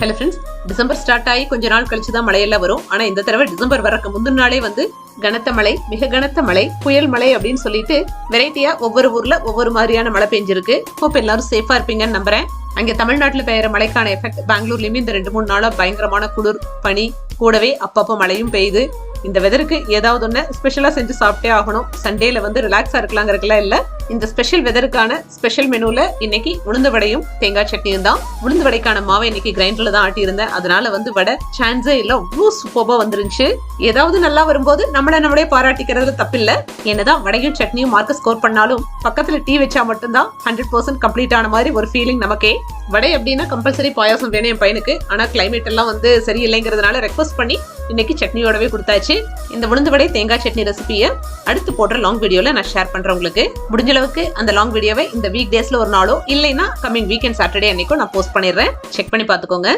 Hello friends, December start ஆகி கொஞ்ச நாள் கழிச்சு தான் மழையெல்லாம் வரும். ஆனா இந்த தடவை டிசம்பர் வரக்கு முந்தின நாளே வந்து கனத்த மழை, மிக கனத்த மழை, புயல் மழை அப்படின்னு சொல்லிட்டு வெரைட்டியா ஒவ்வொரு ஊர்ல ஒவ்வொரு மாதிரியான மழை பெஞ்சிருக்கு. ஹோப் எல்லாரும் சேஃபா இருப்பீங்கன்னு நம்புறேன். அங்க தமிழ்நாட்டுல பெய்யற மழைக்கான எஃபெக்ட் பெங்களூர்லயுமே இந்த 2-3 நாளா பயங்கரமான குளிர், பனி, கூடவே அப்பப்போ மழையும் பெய்யுது. இந்த வெதருக்கு ஏதாவது ஒண்ணு ஸ்பெஷலா செஞ்சு சாப்பிட்டே ஆகணும். சண்டேல வந்து ரிலாக்ஸா இருக்கலாங்கிறதுலாம் இல்ல. இந்த ஸ்பெஷல் வெதருக்கான ஸ்பெஷல் மெனுல இன்னைக்கு உளுந்து வடையும் தேங்காய் சட்னியும் தான். உளுந்து வடைக்கான மாவை இன்னைக்கு கிரைண்டர்ல தான் ஆட்டி இருந்தேன். அதனால வந்து வடை சான்ஸே இல்ல, அவ்வளோ சூப்பரா வந்துருந்துச்சு. ஏதாவது நல்லா வரும்போது நம்மளே பாராட்டிக்கிறதுல தப்பில்ல. என்னதான் வடையும் சட்னியும் மார்க் ஸ்கோர் பண்ணாலும் பக்கத்துல டீ வச்சா மட்டும்தான் 100% கம்ப்ளீட் ஆன மாதிரி ஒரு ஃபீலிங் நமக்கே. வடை அப்படின்னா கம்பல்சரி பாயாசம் வேணும் என் பையனுக்கு. ஆனா கிளைமேட் எல்லாம் வந்து சரியில்லைங்கிறதுனால ரெக்வஸ்ட் பண்ணி இன்னைக்கு சட்னியோடவே கொடுத்தாச்சு. இந்த உளுந்து வடை தேங்காய் சட்னி ரெசிபியை அடுத்து போடுற லாங் வீடியோல நான் ஷேர் பண்றேன். உங்களுக்கு முடிஞ்ச அளவுக்கு அந்த லாங் வீடியோவை இந்த வீக் டேஸ்ல ஒரு நாளோ இல்லைன்னா கம்மிங் வீக்கெண்ட் சாட்டர்டே அன்னைக்கும் நான் போஸ்ட் பண்ணிடுறேன். செக் பண்ணி பாத்துக்கோங்க.